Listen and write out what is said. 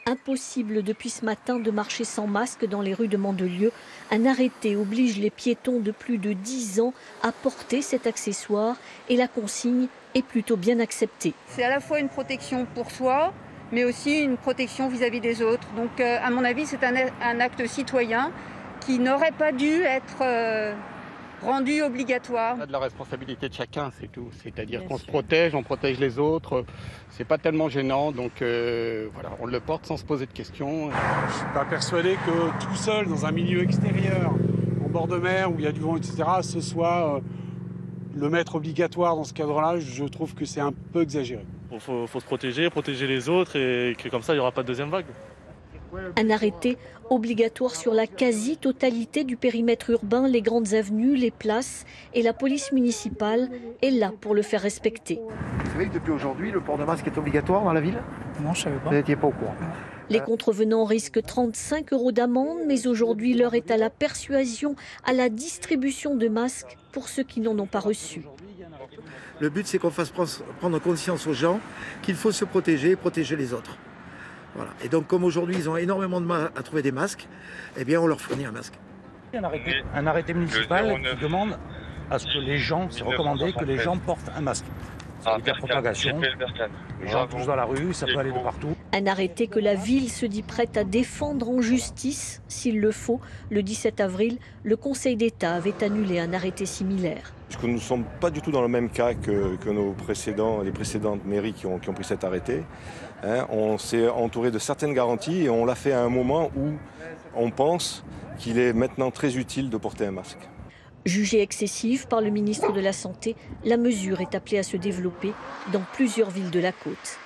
Impossible depuis ce matin de marcher sans masque dans les rues de Mandelieu. Un arrêté oblige les piétons de plus de 10 ans à porter cet accessoire et la consigne est plutôt bien acceptée. C'est à la fois une protection pour soi, mais aussi une protection vis-à-vis des autres. Donc à mon avis, c'est un acte citoyen qui n'aurait pas dû être rendu obligatoire. On a de la responsabilité de chacun, c'est tout. C'est-à-dire qu'on se protège, on protège les autres. C'est pas tellement gênant, donc voilà, on le porte sans se poser de questions. Je suis pas persuadé que tout seul, dans un milieu extérieur, en bord de mer, où il y a du vent, etc., ce soit le mettre obligatoire dans ce cadre-là. Je trouve que c'est un peu exagéré. Il faut se protéger, protéger les autres et que comme ça, il n'y aura pas de deuxième vague. Un arrêté obligatoire sur la quasi-totalité du périmètre urbain, les grandes avenues, les places, et la police municipale est là pour le faire respecter. Vous savez que depuis aujourd'hui, le port de masque est obligatoire dans la ville? Non, je ne savais pas. Vous n'étiez pas au courant. Les contrevenants risquent 35 € d'amende, mais aujourd'hui l'heure est à la persuasion, à la distribution de masques pour ceux qui n'en ont pas reçu. Le but, c'est qu'on fasse prendre conscience aux gens qu'il faut se protéger et protéger les autres. Voilà. Et donc, comme aujourd'hui, ils ont énormément de mal à trouver des masques, eh bien, on leur fournit un masque. Un arrêté municipal qui demande à ce que les gens, c'est recommandé que les gens portent un masque. Ça évite la propagation. Les gens touchent dans la rue, ça peut aller de partout. Un arrêté que la ville se dit prête à défendre en justice, s'il le faut. Le 17 avril, le Conseil d'État avait annulé un arrêté similaire. Parce que nous ne sommes pas du tout dans le même cas que les précédentes mairies qui ont pris cet arrêté. On s'est entouré de certaines garanties et on l'a fait à un moment où on pense qu'il est maintenant très utile de porter un masque. Jugée excessive par le ministre de la Santé, la mesure est appelée à se développer dans plusieurs villes de la côte.